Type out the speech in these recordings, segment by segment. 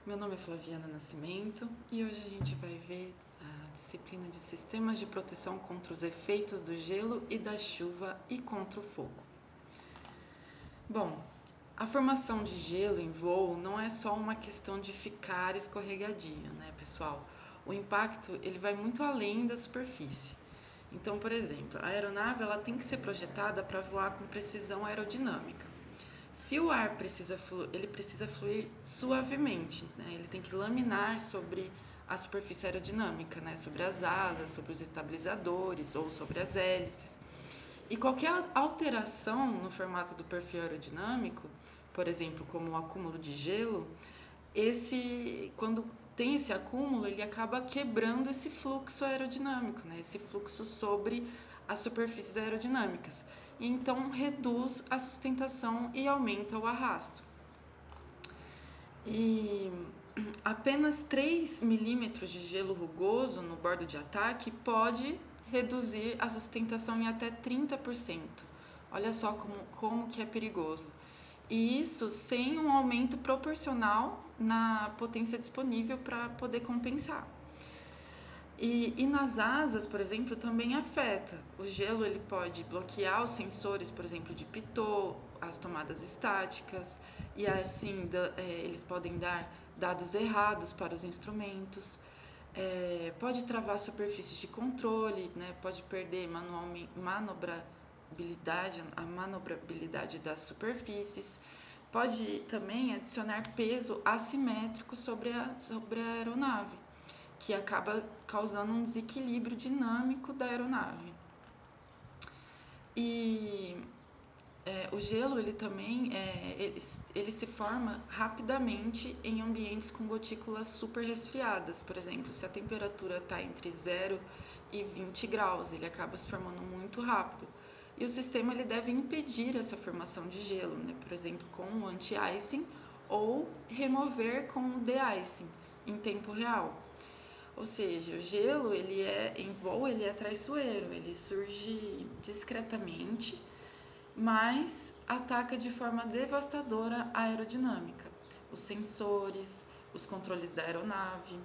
Meu nome é Flaviana Nascimento e hoje a gente vai ver a disciplina de Sistemas de Proteção contra os efeitos do gelo e da chuva e contra o fogo. Bom, a formação de gelo em voo não é só uma questão de ficar escorregadio, né, pessoal? O impacto ele vai muito além da superfície. Então, por exemplo, a aeronave ela tem que ser projetada para voar com precisão aerodinâmica. Se o ar ele precisa fluir suavemente, né? Ele tem que laminar sobre a superfície aerodinâmica, né? Sobre as asas, sobre os estabilizadores ou sobre as hélices. E qualquer alteração no formato do perfil aerodinâmico, por exemplo, como o acúmulo de gelo, quando tem esse acúmulo, ele acaba quebrando esse fluxo aerodinâmico, né? Esse fluxo sobre as superfícies aerodinâmicas. E então reduz a sustentação e aumenta o arrasto. E apenas 3 milímetros de gelo rugoso no bordo de ataque pode reduzir a sustentação em até 30%. Olha só como que é perigoso. E isso sem um aumento proporcional na potência disponível para poder compensar. E nas asas, por exemplo, também afeta. O gelo ele pode bloquear os sensores, por exemplo, de pitot, as tomadas estáticas, e assim eles podem dar dados errados para os instrumentos. Pode travar superfícies de controle, né? Pode perder a manobrabilidade das superfícies. Pode também adicionar peso assimétrico sobre a aeronave, que acaba causando um desequilíbrio dinâmico da aeronave. E o gelo ele também ele se forma rapidamente em ambientes com gotículas super resfriadas. Por exemplo, se a temperatura está entre 0 e 20 graus, ele acaba se formando muito rápido. E o sistema ele deve impedir essa formação de gelo, né? Por exemplo, com o anti-icing ou remover com o de-icing em tempo real. Ou seja, o gelo em voo ele é traiçoeiro, ele surge discretamente, mas ataca de forma devastadora a aerodinâmica, os sensores, os controles da aeronave.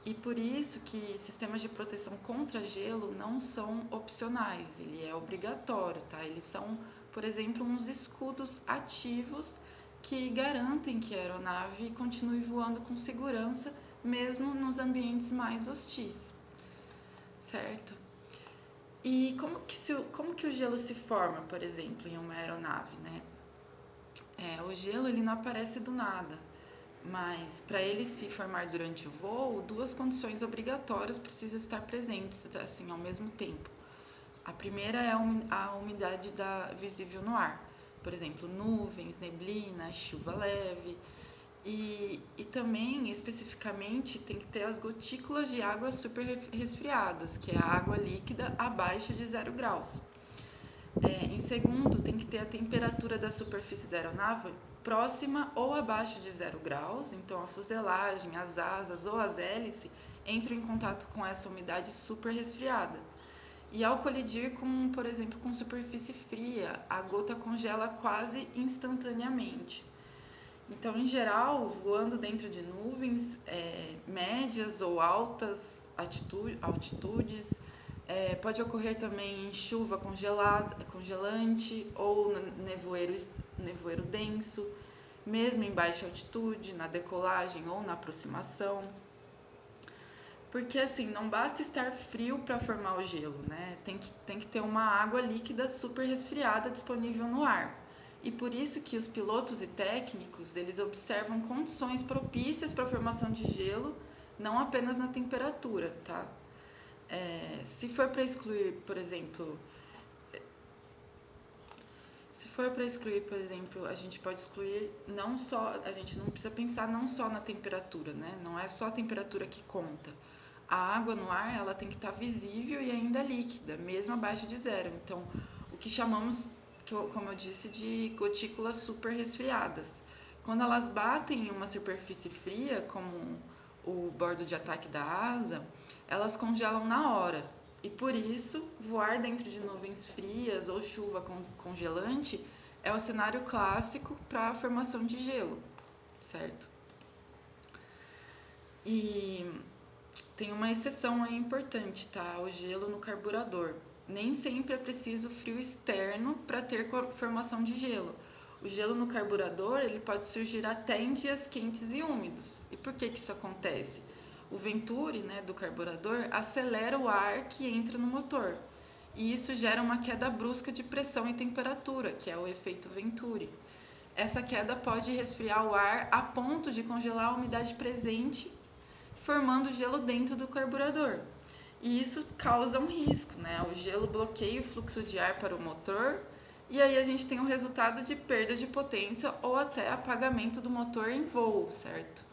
E por isso que sistemas de proteção contra gelo não são opcionais, ele é obrigatório, tá? Eles são, por exemplo, uns escudos ativos que garantem que a aeronave continue voando com segurança, mesmo nos ambientes mais hostis, certo? E como que o gelo se forma, por exemplo, em uma aeronave, né? O gelo ele não aparece do nada, mas para ele se formar durante o voo, duas condições obrigatórias precisam estar presentes assim ao mesmo tempo. A primeira é a umidade visível no ar, por exemplo, nuvens, neblina, chuva leve. E também, especificamente, tem que ter as gotículas de água super resfriadas, que é a água líquida abaixo de 0 graus. Em segundo, tem que ter a temperatura da superfície da aeronave próxima ou abaixo de 0 graus, então a fuselagem, as asas ou as hélices entram em contato com essa umidade super resfriada. E ao colidir com, por exemplo, com superfície fria, a gota congela quase instantaneamente. Então, em geral, voando dentro de nuvens médias ou altas altitudes, pode ocorrer também em chuva congelante ou nevoeiro denso, mesmo em baixa altitude, na decolagem ou na aproximação. Porque assim, não basta estar frio para formar o gelo, né? Tem que ter uma água líquida super resfriada disponível no ar. E por isso que os pilotos e técnicos, eles observam condições propícias para a formação de gelo, não apenas na temperatura, tá? Se for para excluir, por exemplo, a gente pode excluir não só, a gente não precisa pensar não só na temperatura, né? Não é só a temperatura que conta. A água no ar, ela tem que estar visível e ainda líquida, mesmo abaixo de 0. Então, o que chamamos, como eu disse, de gotículas super resfriadas. Quando elas batem em uma superfície fria, como o bordo de ataque da asa, elas congelam na hora. E por isso, voar dentro de nuvens frias ou chuva congelante é o cenário clássico para a formação de gelo, certo? E tem uma exceção aí importante, tá? O gelo no carburador. Nem sempre é preciso frio externo para ter formação de gelo. O gelo no carburador ele pode surgir até em dias quentes e úmidos. E por que isso acontece? O Venturi, né, do carburador acelera o ar que entra no motor. E isso gera uma queda brusca de pressão e temperatura, que é o efeito Venturi. Essa queda pode resfriar o ar a ponto de congelar a umidade presente, formando gelo dentro do carburador. E isso causa um risco, né? O gelo bloqueia o fluxo de ar para o motor e aí a gente tem um resultado de perda de potência ou até apagamento do motor em voo, certo?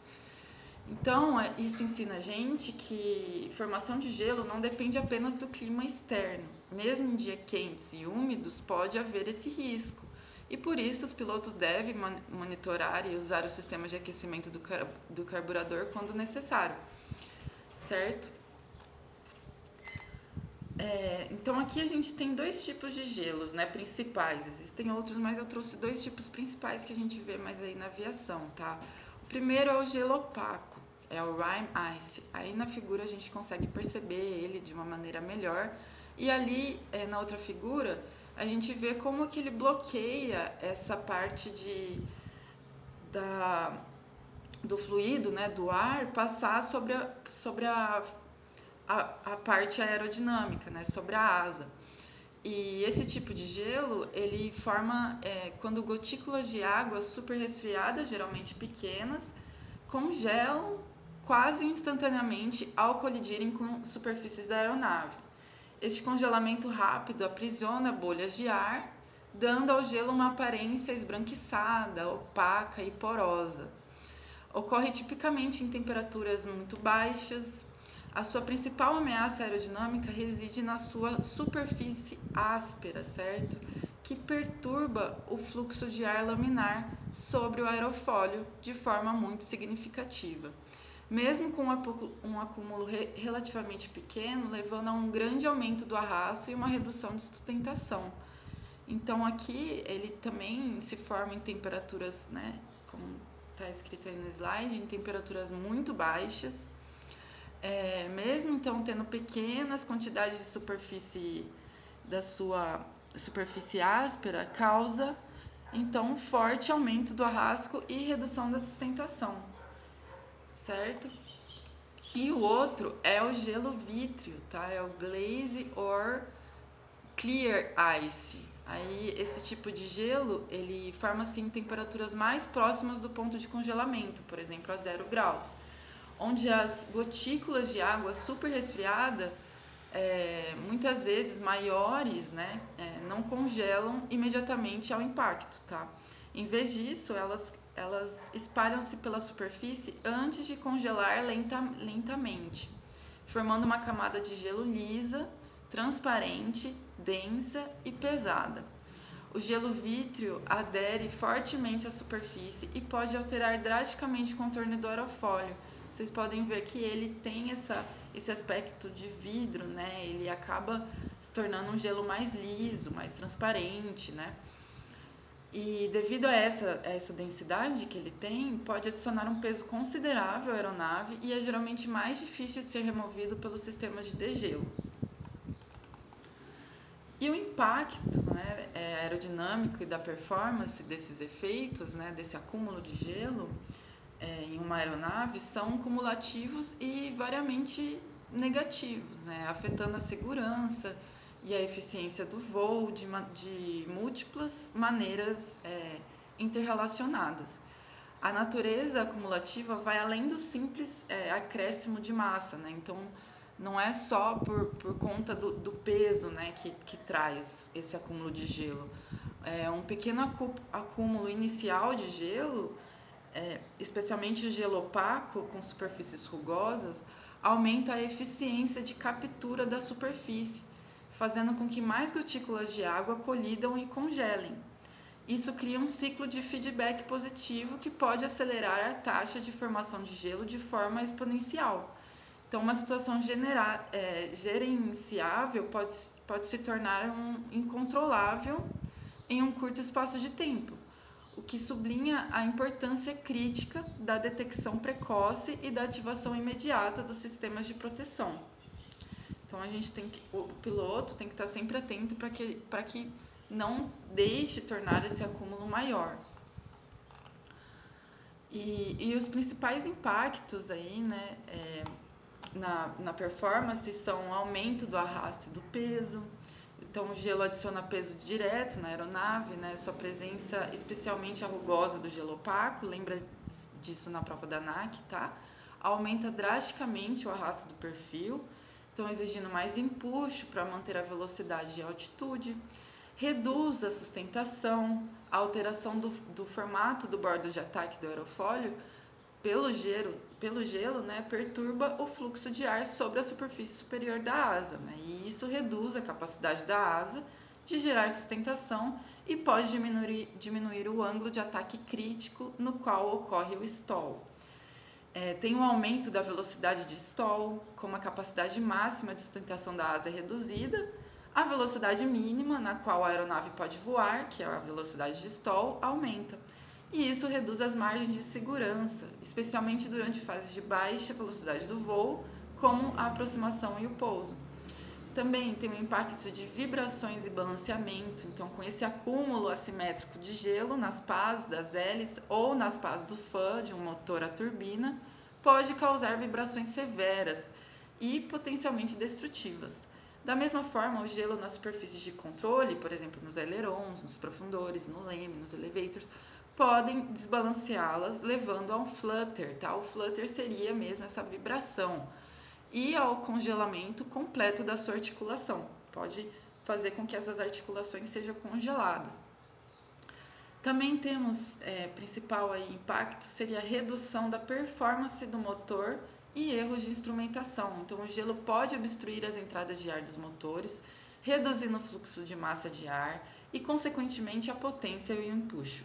Então, isso ensina a gente que formação de gelo não depende apenas do clima externo. Mesmo em dias quentes e úmidos, pode haver esse risco. E por isso, os pilotos devem monitorar e usar o sistema de aquecimento do carburador quando necessário, certo? Então, aqui a gente tem dois tipos de gelos, né, principais. Existem outros, mas eu trouxe dois tipos principais que a gente vê mais aí na aviação, tá? O primeiro é o gelo opaco, é o Rime Ice. Aí na figura a gente consegue perceber ele de uma maneira melhor. E ali, na outra figura, a gente vê como que ele bloqueia essa parte da, do fluido, né, do ar, passar sobre a parte aerodinâmica, né, sobre a asa. E esse tipo de gelo, ele forma quando gotículas de água super resfriadas, geralmente pequenas, congelam quase instantaneamente ao colidirem com superfícies da aeronave. Este congelamento rápido aprisiona bolhas de ar, dando ao gelo uma aparência esbranquiçada, opaca e porosa. Ocorre tipicamente em temperaturas muito baixas. A sua principal ameaça aerodinâmica reside na sua superfície áspera, certo? Que perturba o fluxo de ar laminar sobre o aerofólio de forma muito significativa. Mesmo com um acúmulo relativamente pequeno, levando a um grande aumento do arrasto e uma redução de sustentação. Então aqui ele também se forma em temperaturas, né, como está escrito aí no slide, em temperaturas muito baixas, mesmo então tendo pequenas quantidades de superfície da sua superfície áspera, causa então um forte aumento do arrasto e redução da sustentação, certo? E o outro é o gelo vítreo, tá? É o glaze or clear ice. Aí esse tipo de gelo, ele forma-se em temperaturas mais próximas do ponto de congelamento, por exemplo, a 0 graus, onde as gotículas de água super resfriada, muitas vezes maiores, né, não congelam imediatamente ao impacto, tá? Em vez disso, elas espalham-se pela superfície antes de congelar lentamente, formando uma camada de gelo lisa, transparente, densa e pesada. O gelo vítreo adere fortemente à superfície e pode alterar drasticamente o contorno do aerofólio. Vocês podem ver que ele tem esse aspecto de vidro, né? Ele acaba se tornando um gelo mais liso, mais transparente, né? E devido a essa densidade que ele tem, pode adicionar um peso considerável à aeronave e é geralmente mais difícil de ser removido pelo sistema de degelo. E o impacto, né, aerodinâmico e da performance desses efeitos, né, desse acúmulo de gelo em uma aeronave são cumulativos e variamente negativos, né, afetando a segurança e a eficiência do voo de múltiplas maneiras interrelacionadas. A natureza acumulativa vai além do simples acréscimo de massa, né? Então, não é só por conta do peso, né, que traz esse acúmulo de gelo. Um pequeno acúmulo inicial de gelo, especialmente o gelo opaco com superfícies rugosas, aumenta a eficiência de captura da superfície, fazendo com que mais gotículas de água colidam e congelem. Isso cria um ciclo de feedback positivo que pode acelerar a taxa de formação de gelo de forma exponencial. Então, uma situação gerenciável pode se tornar incontrolável em um curto espaço de tempo. o que sublinha a importância crítica da detecção precoce e da ativação imediata dos sistemas de proteção. Então o piloto tem que estar sempre atento para que não deixe tornar esse acúmulo maior. E os principais impactos aí, né, na performance são o aumento do arrasto e do peso. Então, o gelo adiciona peso direto na aeronave, né? Sua presença especialmente a rugosa do gelo opaco, lembra disso na prova da ANAC, tá? Aumenta drasticamente o arrasto do perfil, então exigindo mais empuxo para manter a velocidade e a altitude. Reduz a sustentação, a alteração do formato do bordo de ataque do aerofólio pelo gelo, né, perturba o fluxo de ar sobre a superfície superior da asa, né, e isso reduz a capacidade da asa de gerar sustentação e pode diminuir o ângulo de ataque crítico no qual ocorre o stall. Tem um aumento da velocidade de stall, como a capacidade máxima de sustentação da asa é reduzida, a velocidade mínima na qual a aeronave pode voar, que é a velocidade de stall, aumenta. E isso reduz as margens de segurança, especialmente durante fases de baixa velocidade do voo, como a aproximação e o pouso. Também tem um impacto de vibrações e balanceamento, então com esse acúmulo assimétrico de gelo nas pás das hélices ou nas pás do fã de um motor a turbina, pode causar vibrações severas e potencialmente destrutivas. Da mesma forma, o gelo nas superfícies de controle, por exemplo, nos ailerons, nos profundores, no leme, nos elevators, podem desbalanceá-las, levando a um flutter, tá? O flutter seria mesmo essa vibração e ao congelamento completo da sua articulação. Pode fazer com que essas articulações sejam congeladas. Também temos, principal aí, impacto seria a redução da performance do motor e erros de instrumentação. Então, o gelo pode obstruir as entradas de ar dos motores, reduzindo o fluxo de massa de ar e, consequentemente, a potência e o empuxo.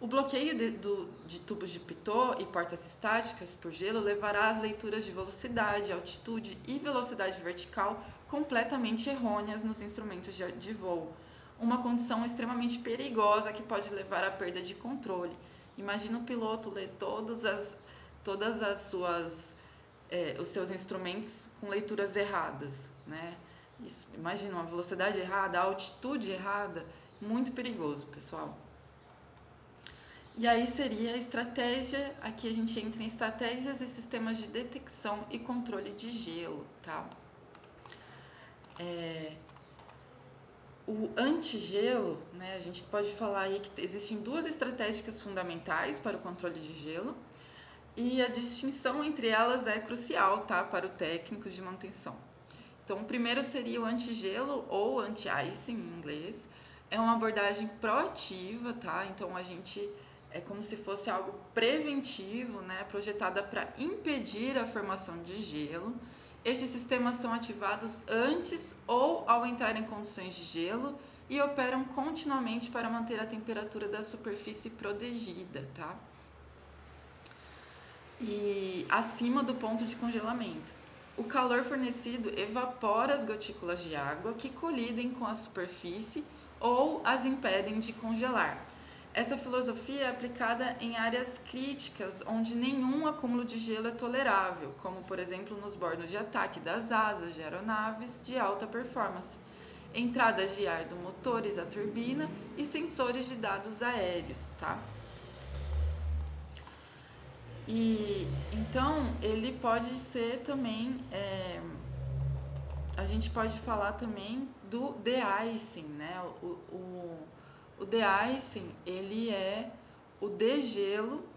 O bloqueio de tubos de pitot e portas estáticas por gelo levará às leituras de velocidade, altitude e velocidade vertical completamente errôneas nos instrumentos de voo. Uma condição extremamente perigosa que pode levar à perda de controle. Imagina o piloto ler todas as suas os seus instrumentos com leituras erradas, né? Imagina uma velocidade errada, a altitude errada, muito perigoso, pessoal. E aí seria a estratégia, aqui a gente entra em estratégias e sistemas de detecção e controle de gelo, tá? O antigelo, né, a gente pode falar aí que existem duas estratégicas fundamentais para o controle de gelo e a distinção entre elas é crucial, tá, para o técnico de manutenção. Então, o primeiro seria o antigelo ou anti-icing em inglês. É uma abordagem proativa, tá? Então, a gente é como se fosse algo preventivo, né? Projetada para impedir a formação de gelo. Esses sistemas são ativados antes ou ao entrar em condições de gelo e operam continuamente para manter a temperatura da superfície protegida, tá? E acima do ponto de congelamento. O calor fornecido evapora as gotículas de água que colidem com a superfície ou as impedem de congelar. Essa filosofia é aplicada em áreas críticas onde nenhum acúmulo de gelo é tolerável, como por exemplo nos bordos de ataque das asas de aeronaves de alta performance, entradas de ar dos motores à turbina e sensores de dados aéreos, tá? E então ele pode ser também, a gente pode falar também do de-icing, né? O de-icing ele é o degelo,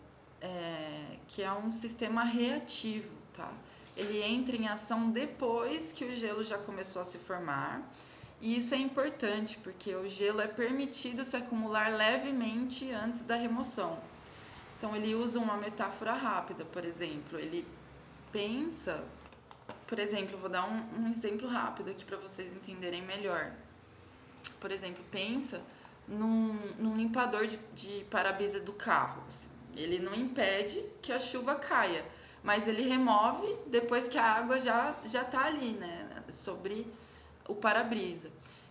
que é um sistema reativo, tá? Ele entra em ação depois que o gelo já começou a se formar. E isso é importante porque o gelo é permitido se acumular levemente antes da remoção. Então, ele usa uma metáfora rápida, por exemplo, ele pensa, por exemplo, eu vou dar um exemplo rápido aqui para vocês entenderem melhor. Por exemplo, pensa num limpador de para-brisa do carro. Assim. Ele não impede que a chuva caia, mas ele remove depois que a água já está ali, né, sobre o para-brisa.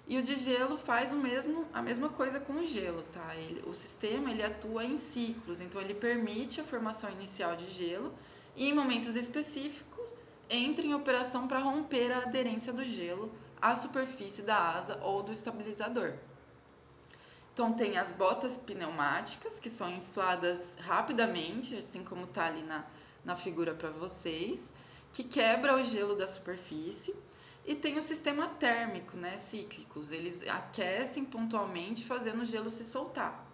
E o de gelo faz a mesma coisa com o gelo, tá? O sistema ele atua em ciclos, então ele permite a formação inicial de gelo e em momentos específicos entra em operação para romper a aderência do gelo à superfície da asa ou do estabilizador. Então tem as botas pneumáticas, que são infladas rapidamente, assim como está ali na figura para vocês, que quebra o gelo da superfície. E tem o sistema térmico, né, cíclicos, eles aquecem pontualmente, fazendo o gelo se soltar.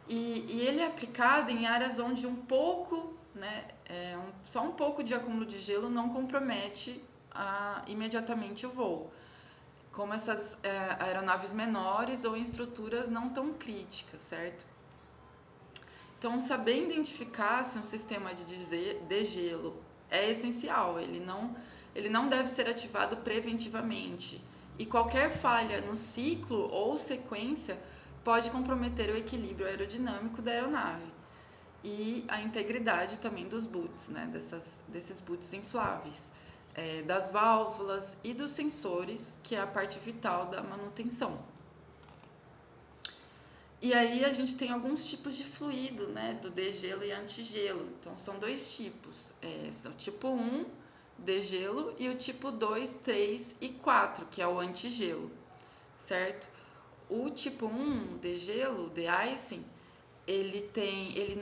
E ele é aplicado em áreas onde um pouco, né, só um pouco de acúmulo de gelo não compromete imediatamente o voo, como essas aeronaves menores ou em estruturas não tão críticas, certo? Então, saber identificar se um sistema de degelo é essencial, ele não deve ser ativado preventivamente. E qualquer falha no ciclo ou sequência pode comprometer o equilíbrio aerodinâmico da aeronave e a integridade também dos boots, né, desses boots infláveis, das válvulas e dos sensores, que é a parte vital da manutenção. E aí a gente tem alguns tipos de fluido, né, do degelo e antigelo. Então são dois tipos, são o tipo 1, degelo, e o tipo 2, 3 e 4, que é o antigelo, certo? O tipo 1, degelo, de-icing, ele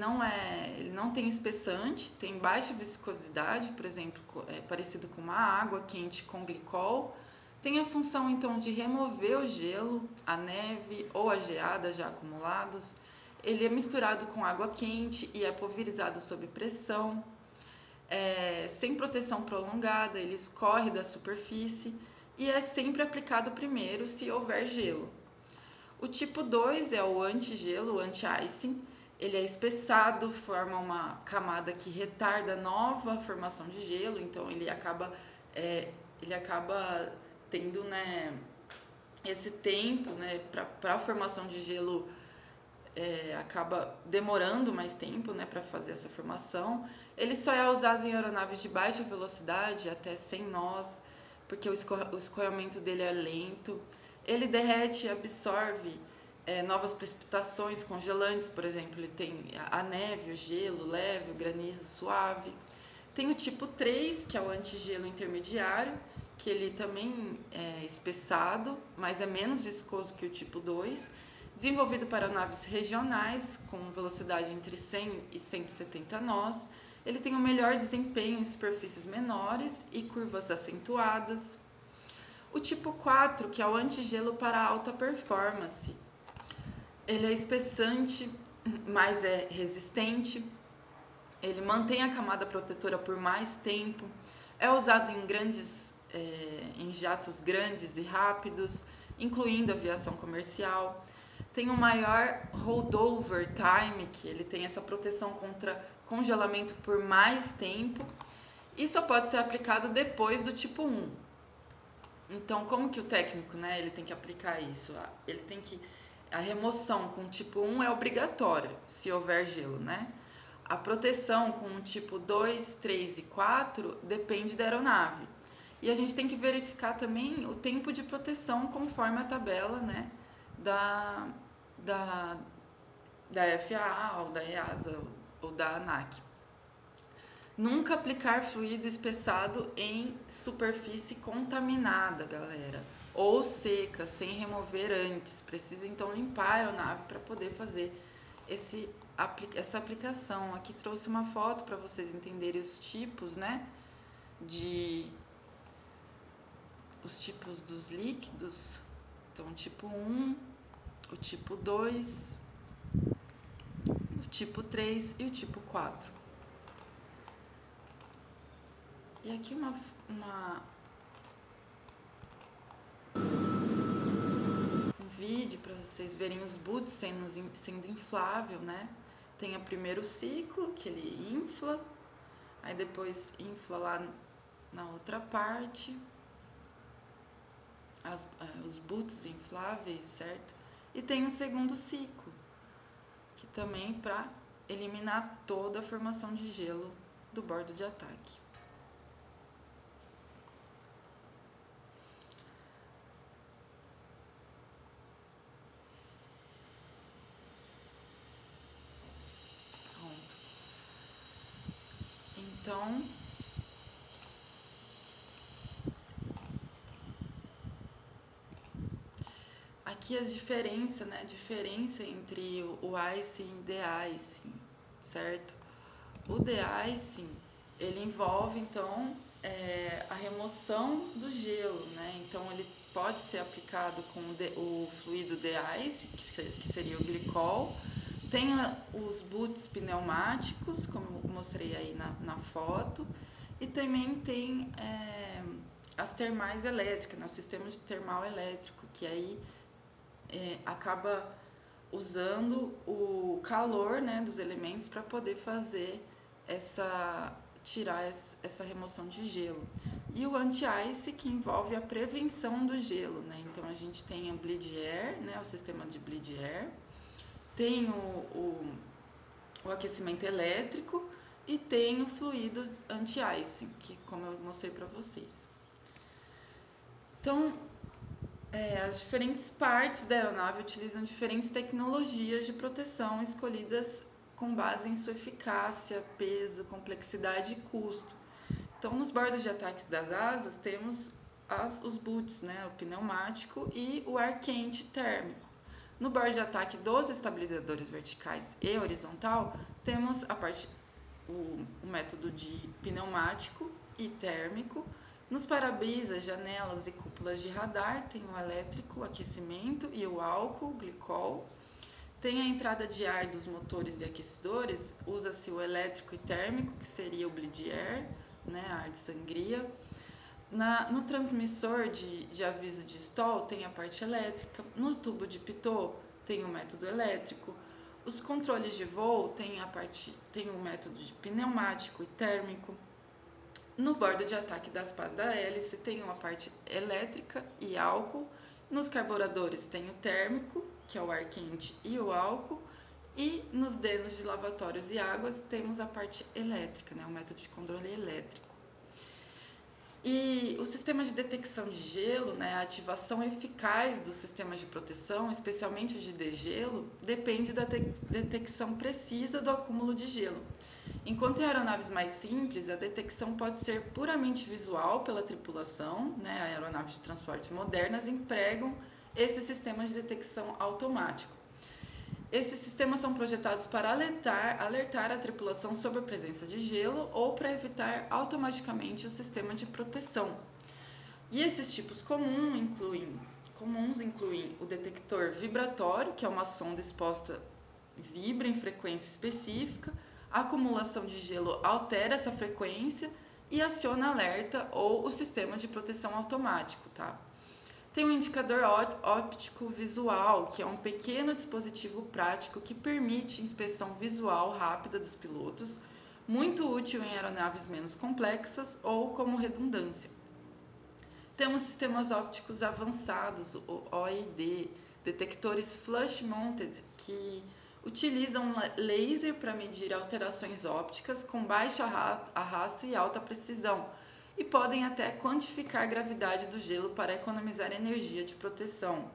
não tem espessante, tem baixa viscosidade, por exemplo, parecido com uma água quente com glicol. Tem a função então de remover o gelo, a neve ou a geada já acumulados. Ele é misturado com água quente e é pulverizado sob pressão. Sem proteção prolongada, ele escorre da superfície e é sempre aplicado primeiro se houver gelo. O tipo 2 é o antigelo, o anti-icing. Ele é espessado, forma uma camada que retarda a nova formação de gelo, então ele acaba tendo, né, esse tempo, né, para a formação de gelo, acaba demorando mais tempo, né, para fazer essa formação. Ele só é usado em aeronaves de baixa velocidade, até 100 nós, porque o escoamento dele é lento. Ele derrete e absorve novas precipitações congelantes, por exemplo, ele tem a neve, o gelo leve, o granizo suave. Tem o tipo 3, que é o antigelo intermediário, que ele também é espessado, mas é menos viscoso que o tipo 2, desenvolvido para naves regionais com velocidade entre 100 e 170 nós. Ele tem um melhor desempenho em superfícies menores e curvas acentuadas. O tipo 4, que é o antigelo para alta performance, ele é espessante, mas é resistente. Ele mantém a camada protetora por mais tempo. É usado em jatos grandes e rápidos, incluindo aviação comercial. Tem um maior rollover time, que ele tem essa proteção contra congelamento por mais tempo e só pode ser aplicado depois do tipo 1. Então, como que o técnico, né, ele tem que aplicar isso? A remoção com tipo 1 é obrigatória, se houver gelo, né? A proteção com o tipo 2, 3 e 4 depende da aeronave. E a gente tem que verificar também o tempo de proteção conforme a tabela, né, da, da, da FAA ou da EASA ou da ANAC. Nunca aplicar fluido espessado em superfície contaminada, galera, ou seca, sem remover antes. Precisa então limpar a aeronave para poder fazer essa aplicação. Aqui trouxe uma foto para vocês entenderem os tipos, né? Os tipos dos líquidos. Então, o tipo 1, o tipo 2, o tipo 3 e o tipo 4. E aqui um vídeo para vocês verem os boots sendo inflável, né? Tem o primeiro ciclo, que ele infla, aí depois infla lá na outra parte, os boots infláveis, certo? E tem o segundo ciclo, que também para eliminar toda a formação de gelo do bordo de ataque. Então, aqui as diferenças, né? A diferença entre o icing e de-icing, certo? O de-icing, ele envolve, então, a remoção do gelo, né? Então, ele pode ser aplicado com o fluido de-ice, que seria o glicol. Tem os boots pneumáticos, como eu mostrei aí na foto. E também tem as termais elétricas, né? O sistema de termal elétrico, que aí acaba usando o calor, né, dos elementos para poder fazer tirar essa remoção de gelo. E o anti-ice, que envolve a prevenção do gelo, né? Então a gente tem o bleed air, né, o sistema de bleed air, tem o aquecimento elétrico e tem o fluido anti-ice, que como eu mostrei para vocês. Então, as diferentes partes da aeronave utilizam diferentes tecnologias de proteção escolhidas com base em sua eficácia, peso, complexidade e custo. Então, nos bordos de ataques das asas, temos os boots, né, o pneumático e o ar quente térmico. No bordo de ataque dos estabilizadores verticais e horizontal, temos o método de pneumático e térmico. Nos para-brisas, janelas e cúpulas de radar, tem o elétrico, o aquecimento e o álcool, glicol. Tem a entrada de ar dos motores e aquecedores, usa-se o elétrico e térmico, que seria o bleed air, né, ar de sangria. No transmissor de aviso de stall tem a parte elétrica. No tubo de pitot tem o método elétrico. Os controles de voo tem o método de pneumático e térmico. No bordo de ataque das pás da hélice tem uma parte elétrica e álcool. Nos carburadores tem o térmico, que é o ar quente e o álcool. E nos denos de lavatórios e águas temos a parte elétrica, né, o método de controle elétrico. E o sistema de detecção de gelo, né, a ativação eficaz dos sistemas de proteção, especialmente o de degelo, depende da detecção precisa do acúmulo de gelo. Enquanto em aeronaves mais simples, a detecção pode ser puramente visual pela tripulação, né, aeronaves de transporte modernas empregam esse sistema de detecção automático. Esses sistemas são projetados para alertar a tripulação sobre a presença de gelo ou para evitar automaticamente o sistema de proteção. E esses tipos comuns incluem o detector vibratório, que é uma sonda exposta vibra em frequência específica, a acumulação de gelo altera essa frequência e aciona alerta ou o sistema de proteção automático, tá? Tem um indicador óptico visual, que é um pequeno dispositivo prático que permite inspeção visual rápida dos pilotos, muito útil em aeronaves menos complexas ou como redundância. Temos sistemas ópticos avançados, o OID, detectores flush mounted, que utilizam laser para medir alterações ópticas com baixo arrasto e alta precisão, e podem até quantificar a gravidade do gelo para economizar energia de proteção.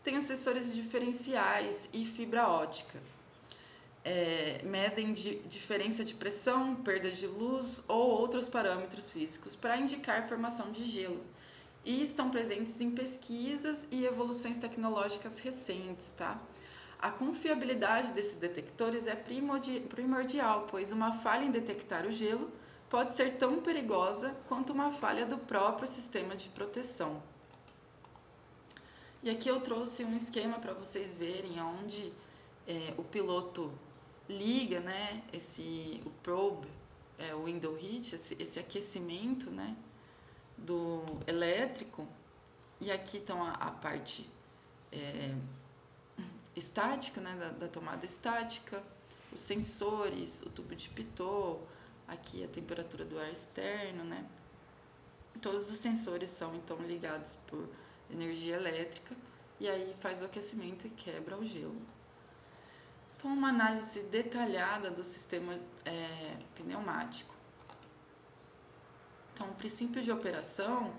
Tem os sensores diferenciais e fibra ótica. Medem diferença de pressão, perda de luz ou outros parâmetros físicos para indicar formação de gelo. E estão presentes em pesquisas e evoluções tecnológicas recentes, tá? A confiabilidade desses detectores é primordial, pois uma falha em detectar o gelo pode ser tão perigosa quanto uma falha do próprio sistema de proteção. E aqui eu trouxe um esquema para vocês verem onde o piloto liga, né, o probe, o window heat, esse aquecimento, né, do elétrico. E aqui estão a parte estática, né, da tomada estática, os sensores, o tubo de pitot, aqui a temperatura do ar externo, né? Todos os sensores são então ligados por energia elétrica e aí faz o aquecimento e quebra o gelo. Então, uma análise detalhada do sistema pneumático. Então, o princípio de operação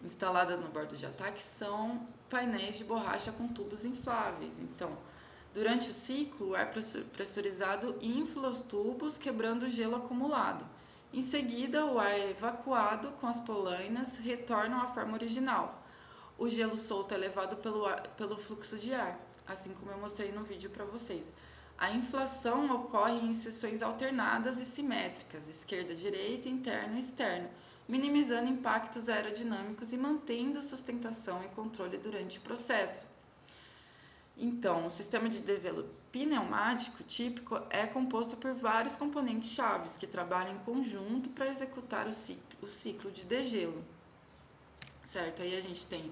instaladas no bordo de ataque são painéis de borracha com tubos infláveis. Então, durante o ciclo, o ar pressurizado infla os tubos, quebrando o gelo acumulado. Em seguida, o ar é evacuado com as polainas, retornam à forma original. O gelo solto é levado pelo fluxo de ar, assim como eu mostrei no vídeo para vocês. A inflação ocorre em seções alternadas e simétricas, esquerda-direita, interno e externo, minimizando impactos aerodinâmicos e mantendo sustentação e controle durante o processo. Então, o sistema de degelo pneumático típico é composto por vários componentes chaves que trabalham em conjunto para executar o ciclo de degelo, certo? Aí a gente tem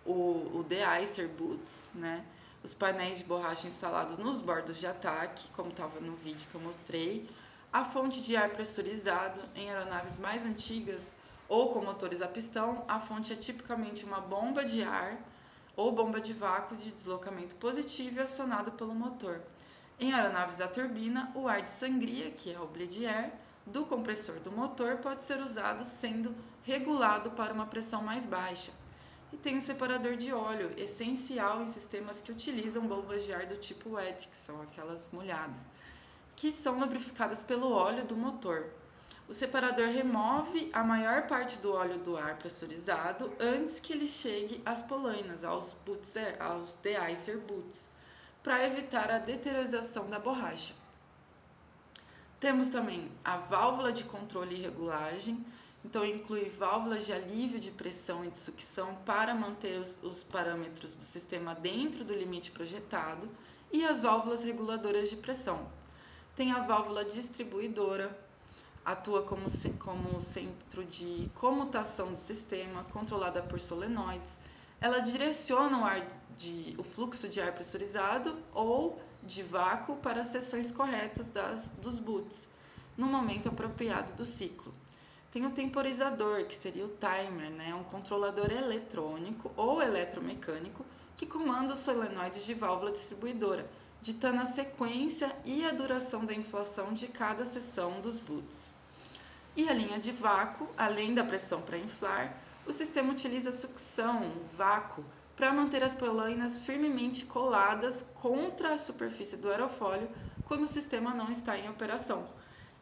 o de-icer boots, né? Os painéis de borracha instalados nos bordos de ataque, como estava no vídeo que eu mostrei, a fonte de ar pressurizado em aeronaves mais antigas ou com motores a pistão, a fonte é tipicamente uma bomba de ar ou bomba de vácuo de deslocamento positivo e acionado pelo motor. Em aeronaves a turbina, o ar de sangria, que é o bleed air, do compressor do motor pode ser usado sendo regulado para uma pressão mais baixa. E tem um separador de óleo, essencial em sistemas que utilizam bombas de ar do tipo wet, que são aquelas molhadas, que são lubrificadas pelo óleo do motor. O separador remove a maior parte do óleo do ar pressurizado antes que ele chegue às polainas, aos de-icer boots, para evitar a deterioração da borracha. Temos também a válvula de controle e regulagem, então inclui válvulas de alívio de pressão e de sucção para manter os parâmetros do sistema dentro do limite projetado, e as válvulas reguladoras de pressão. Tem a válvula distribuidora, atua como centro de comutação do sistema, controlada por solenoides. Ela direciona o fluxo de ar pressurizado ou de vácuo para as seções corretas dos boots, no momento apropriado do ciclo. Tem o temporizador, que seria o timer, né? Um controlador eletrônico ou eletromecânico que comanda os solenoides de válvula distribuidora, ditando a sequência e a duração da inflação de cada seção dos boots. E a linha de vácuo, além da pressão para inflar, o sistema utiliza sucção, vácuo, para manter as polainas firmemente coladas contra a superfície do aerofólio quando o sistema não está em operação.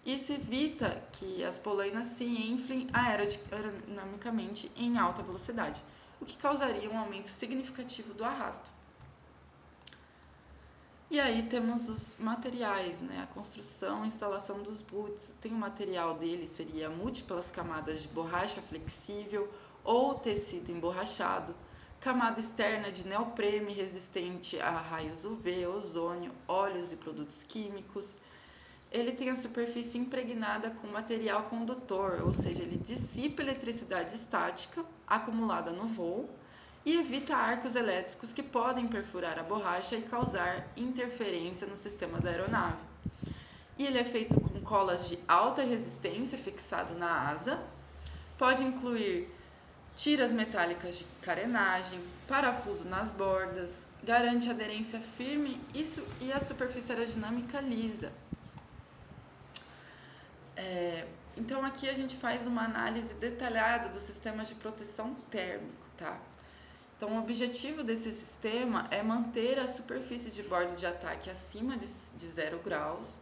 Isso evita que as polainas se inflem aerodinamicamente em alta velocidade, o que causaria um aumento significativo do arrasto. E aí temos os materiais, né? A construção e instalação dos boots. Tem o material dele, seria múltiplas camadas de borracha flexível ou tecido emborrachado, camada externa de neoprene resistente a raios UV, ozônio, óleos e produtos químicos. Ele tem a superfície impregnada com material condutor, ou seja, ele dissipa eletricidade estática acumulada no voo e evita arcos elétricos que podem perfurar a borracha e causar interferência no sistema da aeronave. E ele é feito com colas de alta resistência fixado na asa, pode incluir tiras metálicas de carenagem, parafuso nas bordas, garante aderência firme e a superfície aerodinâmica lisa. Então aqui a gente faz uma análise detalhada do sistema de proteção térmico, tá? Então o objetivo desse sistema é manter a superfície de bordo de ataque acima de 0 graus.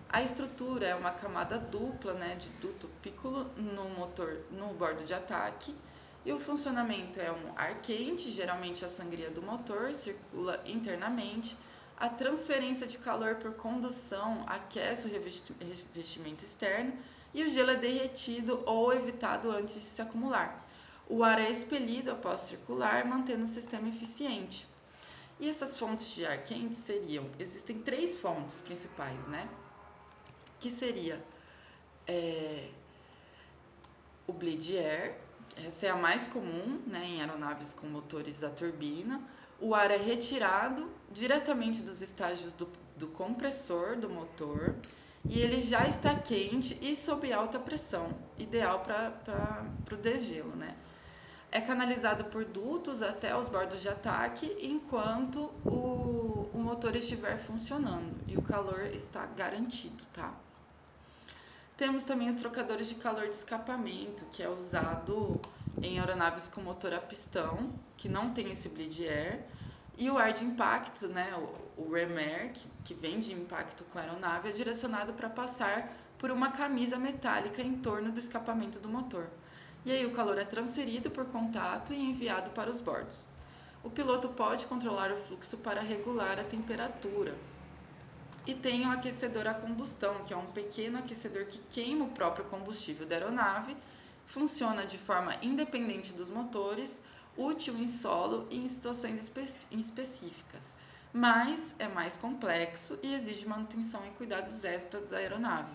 A estrutura é uma camada dupla, né, de duto piccolo no bordo de ataque. E o funcionamento é um ar quente, geralmente a sangria do motor, circula internamente. A transferência de calor por condução aquece o revestimento externo e o gelo é derretido ou evitado antes de se acumular. O ar é expelido após circular, mantendo o sistema eficiente. E essas fontes de ar quente existem 3 fontes principais, né? Que seria o bleed air, essa é a mais comum, né, em aeronaves com motores a turbina. O ar é retirado diretamente dos estágios do compressor do motor e ele já está quente e sob alta pressão, ideal para o degelo, né? É canalizado por dutos até os bordos de ataque enquanto o motor estiver funcionando e o calor está garantido, tá? Temos também os trocadores de calor de escapamento, que é usado em aeronaves com motor a pistão, que não tem esse bleed air, e o ar de impacto, né, o ram air, que vem de impacto com a aeronave, é direcionado para passar por uma camisa metálica em torno do escapamento do motor. E aí o calor é transferido por contato e enviado para os bordos. O piloto pode controlar o fluxo para regular a temperatura. E tem o aquecedor a combustão, que é um pequeno aquecedor que queima o próprio combustível da aeronave, funciona de forma independente dos motores, útil em solo e em situações específicas, mas é mais complexo e exige manutenção e cuidados extras da aeronave.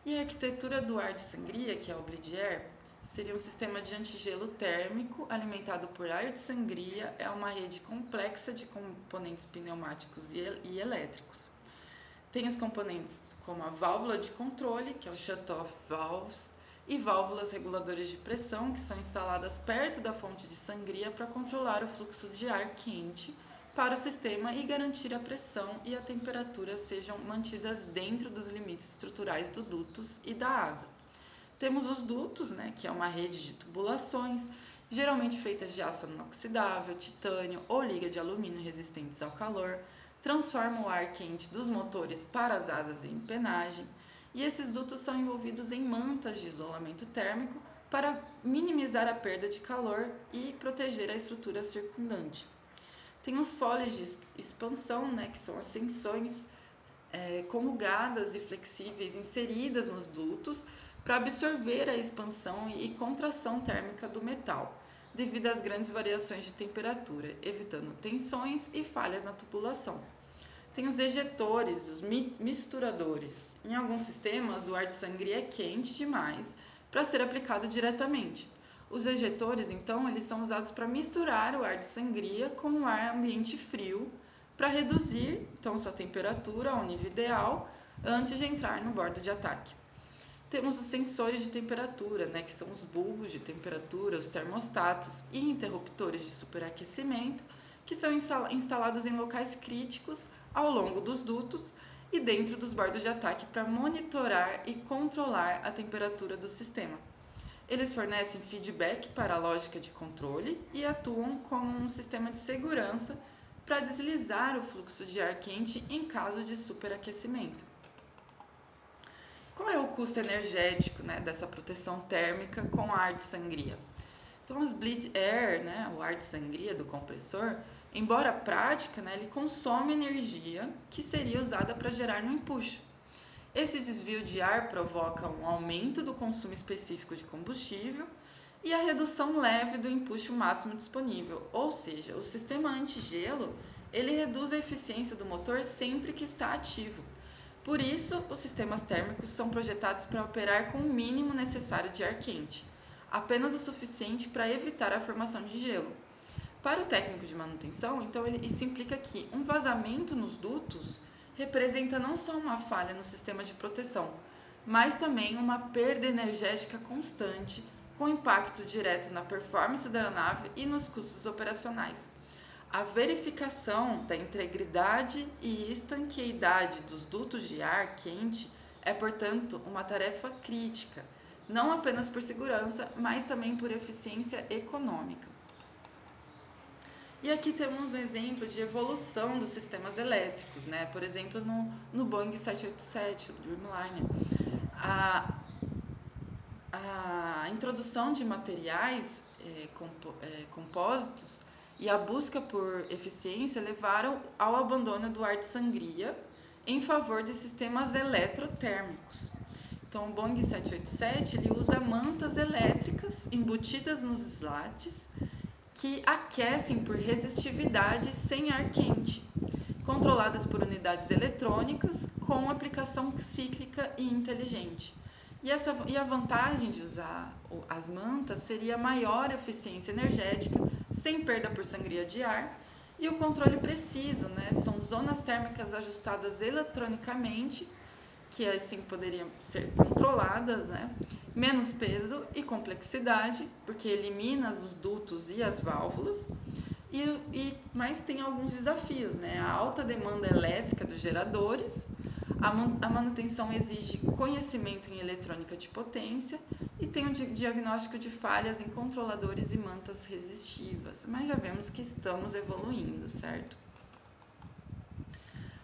E a arquitetura do ar de sangria, que é o bleed air, seria um sistema de antigelo térmico alimentado por ar de sangria, é uma rede complexa de componentes pneumáticos e elétricos. Tem os componentes como a válvula de controle, que é o shutoff valves, e válvulas reguladoras de pressão, que são instaladas perto da fonte de sangria para controlar o fluxo de ar quente para o sistema e garantir a pressão e a temperatura sejam mantidas dentro dos limites estruturais dos dutos e da asa. Temos os dutos, né, que é uma rede de tubulações, geralmente feitas de aço inoxidável, titânio ou liga de alumínio resistentes ao calor, transformam o ar quente dos motores para as asas em empenagem, e esses dutos são envolvidos em mantas de isolamento térmico para minimizar a perda de calor e proteger a estrutura circundante. Tem os foles de expansão, né, que são as seções conjugadas e flexíveis inseridas nos dutos para absorver a expansão e contração térmica do metal, devido às grandes variações de temperatura, evitando tensões e falhas na tubulação. Tem os ejetores, os misturadores. Em alguns sistemas, o ar de sangria é quente demais para ser aplicado diretamente. Os ejetores, então, eles são usados para misturar o ar de sangria com o ar ambiente frio, para reduzir, então, sua temperatura ao nível ideal antes de entrar no bordo de ataque. Temos os sensores de temperatura, né, que são os bulbos de temperatura, os termostatos e interruptores de superaquecimento, que são instalados em locais críticos ao longo dos dutos e dentro dos bordos de ataque para monitorar e controlar a temperatura do sistema. Eles fornecem feedback para a lógica de controle e atuam como um sistema de segurança para deslizar o fluxo de ar quente em caso de superaquecimento. Qual é o custo energético, né, dessa proteção térmica com ar de sangria? Então, os bleed air, né, o ar de sangria do compressor, embora prática, né, ele consome energia que seria usada para gerar no empuxo. Esse desvio de ar provoca um aumento do consumo específico de combustível e a redução leve do empuxo máximo disponível, ou seja, o sistema antigelo ele reduz a eficiência do motor sempre que está ativo. Por isso, os sistemas térmicos são projetados para operar com o mínimo necessário de ar quente, apenas o suficiente para evitar a formação de gelo. Para o técnico de manutenção, então, isso implica que um vazamento nos dutos representa não só uma falha no sistema de proteção, mas também uma perda energética constante, com impacto direto na performance da aeronave e nos custos operacionais. A verificação da integridade e estanqueidade dos dutos de ar quente é, portanto, uma tarefa crítica, não apenas por segurança, mas também por eficiência econômica. E aqui temos um exemplo de evolução dos sistemas elétricos, né? Por exemplo, no Boeing 787, do Dreamliner. A introdução de materiais compósitos e a busca por eficiência levaram ao abandono do ar de sangria em favor de sistemas eletrotérmicos. Então, o Boeing 787 ele usa mantas elétricas embutidas nos slats que aquecem por resistividade sem ar quente, controladas por unidades eletrônicas com aplicação cíclica e inteligente. E a vantagem de usar as mantas seria maior eficiência energética, sem perda por sangria de ar, e o controle preciso, né? São zonas térmicas ajustadas eletronicamente, que assim poderiam ser controladas, né? Menos peso e complexidade, porque elimina os dutos e as válvulas, mas tem alguns desafios, né? A alta demanda elétrica dos geradores, a manutenção exige conhecimento em eletrônica de potência e tem um diagnóstico de falhas em controladores e mantas resistivas, mas já vemos que estamos evoluindo, certo?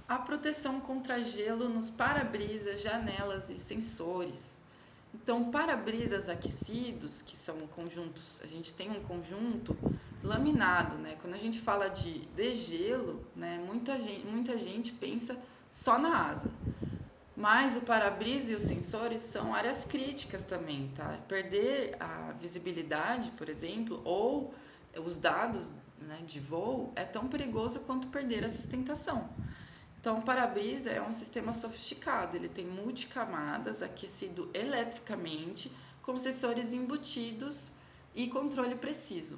A proteção contra gelo nos para-brisas, janelas e sensores. Então, para-brisas aquecidos, que são conjuntos, a gente tem um conjunto laminado, né? Quando a gente fala de degelo, né, muita gente pensa só na asa. Mas o para-brisa e os sensores são áreas críticas também, tá? Perder a visibilidade, por exemplo, ou os dados, né, de voo é tão perigoso quanto perder a sustentação. Então, o para-brisa é um sistema sofisticado, ele tem multicamadas, aquecido eletricamente, com sensores embutidos e controle preciso.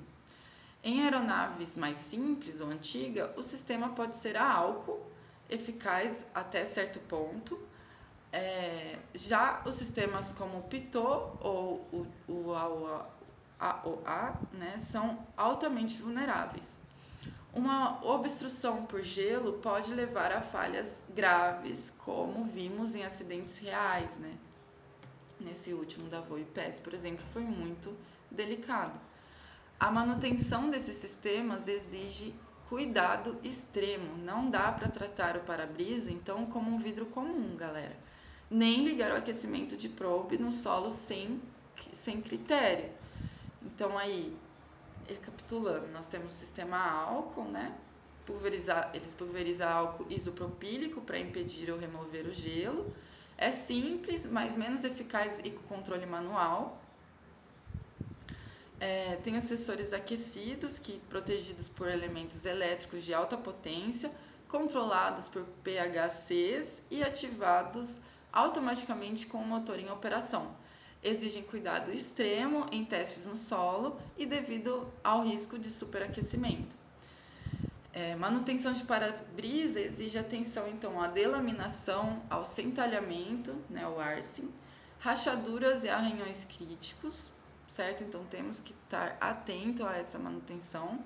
Em aeronaves mais simples ou antigas, o sistema pode ser a álcool, eficaz até certo ponto. Já os sistemas como o Pitot ou o AOA, né, são altamente vulneráveis. Uma obstrução por gelo pode levar a falhas graves, como vimos em acidentes reais, né? Nesse último da VoiPes, por exemplo, foi muito delicado. A manutenção desses sistemas exige cuidado extremo. Não dá para tratar o para-brisa, então, como um vidro comum, galera. Nem ligar o aquecimento de probe no solo sem critério. Então, aí, recapitulando, nós temos o sistema álcool, né? Eles pulverizam álcool isopropílico para impedir ou remover o gelo. É simples, mas menos eficaz e com controle manual. Tem os sensores aquecidos, que protegidos por elementos elétricos de alta potência, controlados por PHCs e ativados automaticamente com o motor em operação. Exigem cuidado extremo em testes no solo e devido ao risco de superaquecimento. Manutenção de para-brisa exige atenção então à delaminação, ao centalhamento, né, o arcing, rachaduras e arranhões críticos, certo? Então temos que estar atento a essa manutenção.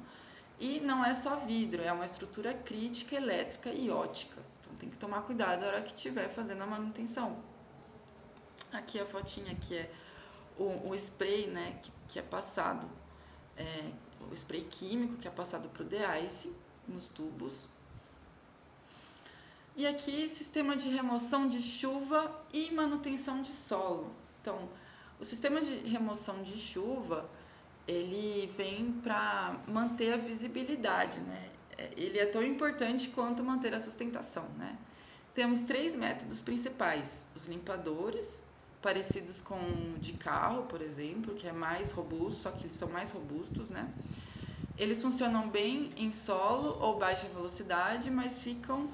E não é só vidro, é uma estrutura crítica, elétrica e ótica. Então tem que tomar cuidado na hora que estiver fazendo a manutenção. Aqui a fotinha que é o spray, né, que é passado, o spray químico que é passado para o de-ice nos tubos. E aqui sistema de remoção de chuva e manutenção de solo. Então, o sistema de remoção de chuva, ele vem para manter a visibilidade, né? Ele é tão importante quanto manter a sustentação, né? Temos 3 métodos principais: os limpadores, parecidos com de carro, por exemplo, que é mais robusto, só que eles são mais robustos, né? Eles funcionam bem em solo ou baixa velocidade, mas ficam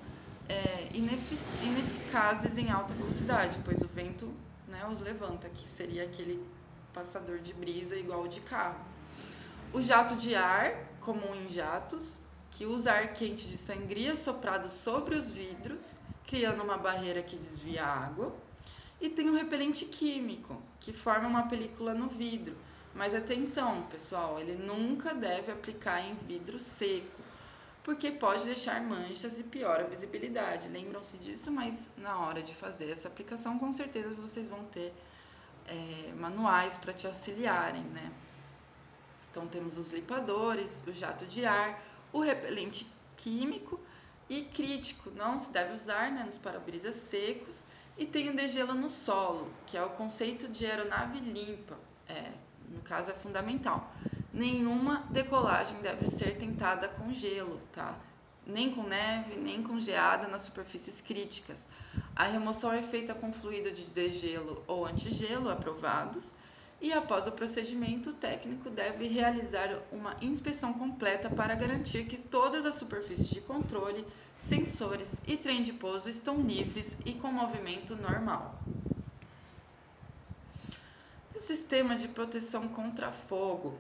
ineficazes em alta velocidade, pois o vento, né, os levanta, que seria aquele passador de brisa igual o de carro. O jato de ar, comum em jatos, que usa ar quente de sangria soprado sobre os vidros, criando uma barreira que desvia a água. E tem o repelente químico, que forma uma película no vidro. Mas atenção, pessoal, ele nunca deve aplicar em vidro seco, porque pode deixar manchas e piora a visibilidade. Lembram-se disso, mas na hora de fazer essa aplicação, com certeza vocês vão ter manuais para te auxiliarem, né? Então temos os limpadores, o jato de ar, o repelente químico e crítico, não se deve usar, né, nos para-brisas secos. E tem o degelo no solo, que é o conceito de aeronave limpa. No caso é fundamental. Nenhuma decolagem deve ser tentada com gelo, tá? Nem com neve, nem com geada nas superfícies críticas. A remoção é feita com fluido de degelo ou antigelo aprovados e após o procedimento, o técnico deve realizar uma inspeção completa para garantir que todas as superfícies de controle, sensores e trem de pouso estão livres e com movimento normal. O sistema de proteção contra fogo.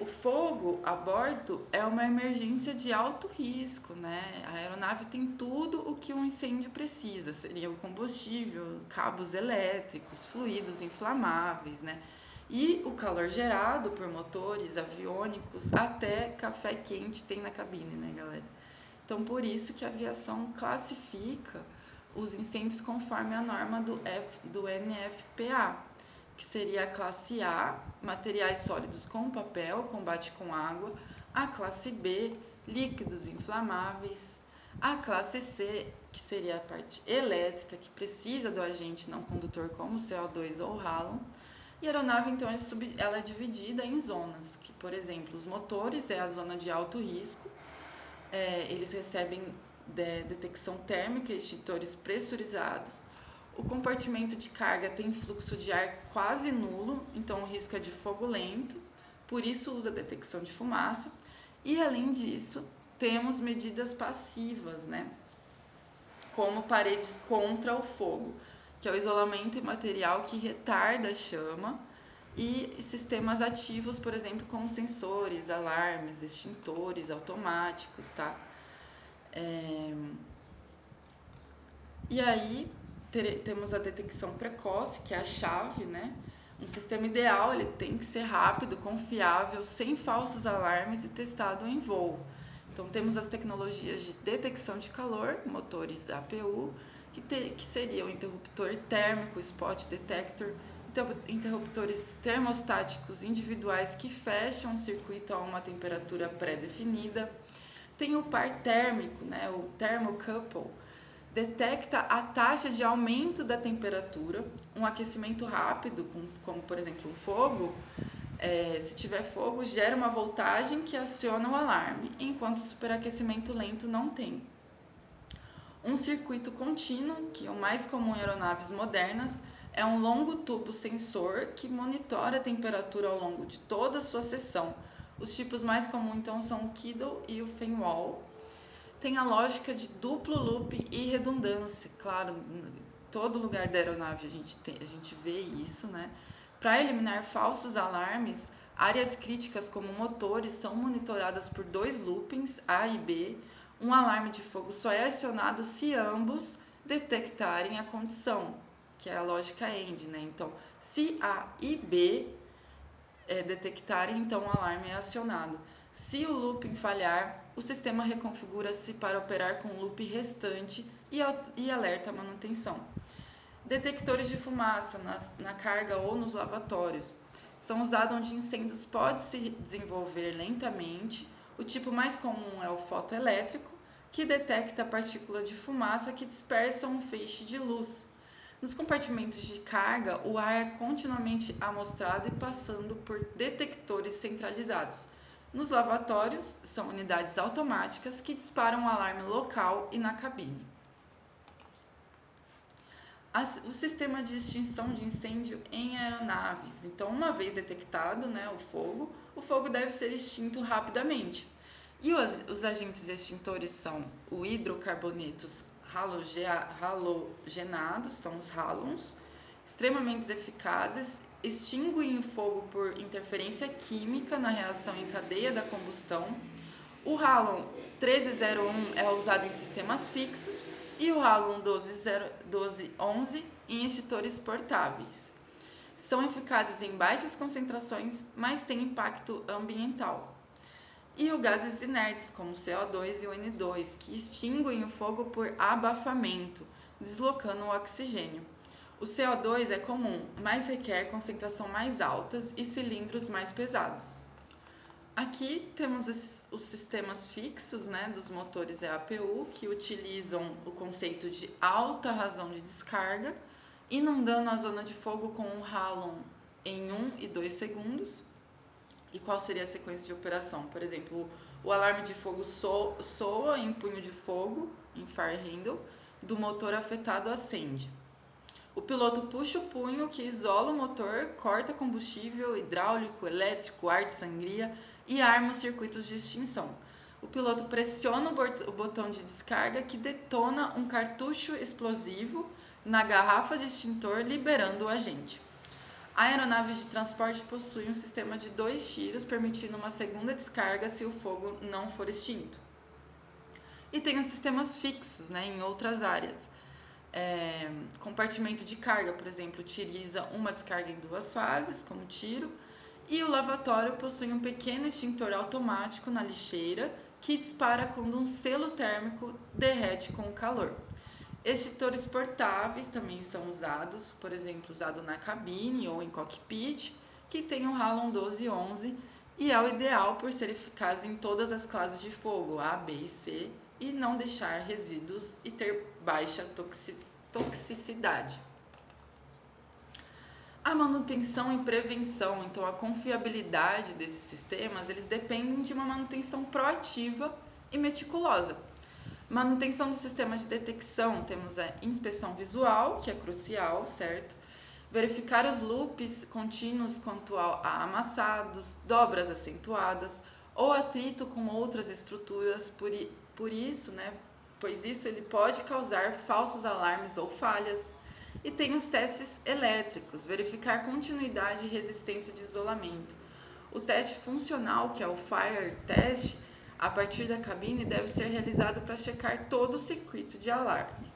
O fogo a bordo é uma emergência de alto risco, né? A aeronave tem tudo o que um incêndio precisa, seria o combustível, cabos elétricos, fluidos inflamáveis, né? E o calor gerado por motores aviônicos, até café quente tem na cabine, né, galera? Então, por isso que a aviação classifica os incêndios conforme a norma do NFPA, que seria a classe A, materiais sólidos com papel, combate com água, a classe B, líquidos inflamáveis, A classe C, que seria a parte elétrica, que precisa do agente não condutor como CO2 ou halon. E a aeronave, então, ela é dividida em zonas, que, por exemplo, os motores é a zona de alto risco, eles recebem detecção térmica e extintores pressurizados. O compartimento de carga tem fluxo de ar quase nulo, então o risco é de fogo lento, por isso usa detecção de fumaça. E além disso, temos medidas passivas, né? Como paredes contra o fogo, que é o isolamento material que retarda a chama, e sistemas ativos, por exemplo, como sensores, alarmes, extintores automáticos, tá? E aí temos a detecção precoce, que é a chave, né? Um sistema ideal, ele tem que ser rápido, confiável, sem falsos alarmes e testado em voo. Então temos as tecnologias de detecção de calor, motores APU, que seria o interruptor térmico, spot detector, interruptores termostáticos individuais que fecham o circuito a uma temperatura pré-definida. Tem o par térmico, né, o thermocouple, detecta a taxa de aumento da temperatura, um aquecimento rápido, como por exemplo um fogo. Se tiver fogo, gera uma voltagem que aciona o alarme, enquanto o superaquecimento lento não tem. Um circuito contínuo, que é o mais comum em aeronaves modernas, é um longo tubo sensor que monitora a temperatura ao longo de toda a sua seção. Os tipos mais comuns então são o Kiddle e o Fenwal. Tem a lógica de duplo loop e redundância, claro, em todo lugar da aeronave a gente vê isso, né? Para eliminar falsos alarmes, áreas críticas como motores são monitoradas por dois loopings, A e B. Um alarme de fogo só é acionado se ambos detectarem a condição, que é a lógica AND, né? Então, se A e B detectarem, então o alarme é acionado. Se o looping falhar, o sistema reconfigura-se para operar com o loop restante e alerta a manutenção. Detectores de fumaça na carga ou nos lavatórios são usados onde incêndios podem se desenvolver lentamente. O tipo mais comum é o fotoelétrico, que detecta partícula de fumaça que dispersam um feixe de luz. Nos compartimentos de carga, o ar é continuamente amostrado e passando por detectores centralizados. Nos lavatórios, são unidades automáticas que disparam um alarme local e na cabine. O sistema de extinção de incêndio em aeronaves. Então, uma vez detectado, né, o fogo deve ser extinto rapidamente. E os agentes extintores são o hidrocarbonetos halogenados, são os halons, extremamente eficazes, extinguem o fogo por interferência química na reação em cadeia da combustão. O halon 1301 é usado em sistemas fixos e o halon 1211 em extintores portáveis. São eficazes em baixas concentrações, mas têm impacto ambiental. E os gases inertes, como o CO2 e o N2, que extinguem o fogo por abafamento, deslocando o oxigênio. O CO2 é comum, mas requer concentração mais altas e cilindros mais pesados. Aqui temos os sistemas fixos, né, dos motores EAPU, que utilizam o conceito de alta razão de descarga, inundando a zona de fogo com um halon em 1 e 2 segundos. E qual seria a sequência de operação? Por exemplo, o alarme de fogo soa em punho de fogo, em fire handle, do motor afetado acende. O piloto puxa o punho que isola o motor, corta combustível, hidráulico, elétrico, ar de sangria e arma os circuitos de extinção. O piloto pressiona o botão de descarga que detona um cartucho explosivo na garrafa de extintor, liberando o agente. Aeronaves de transporte possuem um sistema de 2 tiros, permitindo uma segunda descarga se o fogo não for extinto. E tem os sistemas fixos, né, em outras áreas. Compartimento de carga, por exemplo, utiliza uma descarga em 2 fases, como tiro, e o lavatório possui um pequeno extintor automático na lixeira que dispara quando um selo térmico derrete com o calor. Extintores portáveis também são usados, por exemplo, usado na cabine ou em cockpit, que tem o halon 1211 e é o ideal por ser eficaz em todas as classes de fogo, A, B e C, e não deixar resíduos e ter baixa toxicidade. A manutenção e prevenção, então a confiabilidade desses sistemas, eles dependem de uma manutenção proativa e meticulosa. Manutenção do sistema de detecção, temos a inspeção visual, que é crucial, certo? Verificar os loops contínuos quanto a amassados, dobras acentuadas ou atrito com outras estruturas, pois isso ele pode causar falsos alarmes ou falhas. E tem os testes elétricos, verificar continuidade e resistência de isolamento. O teste funcional, que é o fire test, a partir da cabine, deve ser realizado para checar todo o circuito de alarme.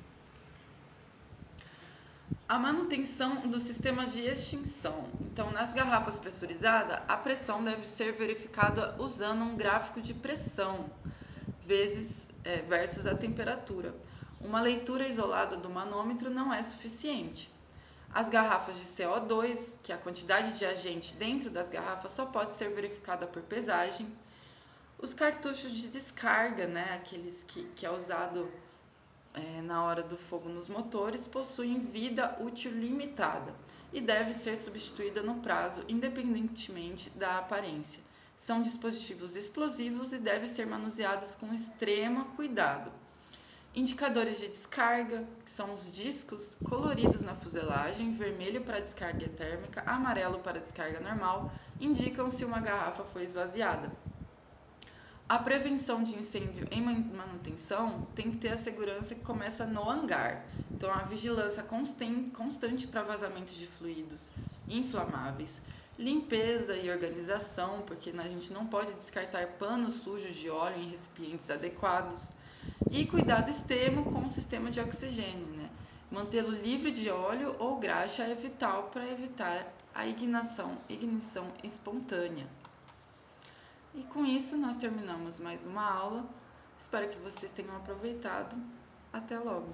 A manutenção do sistema de extinção. Então, nas garrafas pressurizadas, a pressão deve ser verificada usando um gráfico de pressão versus a temperatura. Uma leitura isolada do manômetro não é suficiente. As garrafas de CO2, que é a quantidade de agente dentro das garrafas só pode ser verificada por pesagem. Os cartuchos de descarga, aqueles que é usado na hora do fogo nos motores, possuem vida útil limitada e deve ser substituída no prazo, independentemente da aparência. São dispositivos explosivos e devem ser manuseados com extremo cuidado. Indicadores de descarga, que são os discos coloridos na fuselagem, vermelho para descarga térmica, amarelo para descarga normal, indicam se uma garrafa foi esvaziada. A prevenção de incêndio em manutenção tem que ter a segurança que começa no hangar. Então, a vigilância constante para vazamentos de fluidos inflamáveis, limpeza e organização, porque a gente não pode descartar panos sujos de óleo em recipientes adequados, e cuidado extremo com o sistema de oxigênio, Mantê-lo livre de óleo ou graxa é vital para evitar a ignição espontânea. E com isso nós terminamos mais uma aula. Espero que vocês tenham aproveitado. Até logo!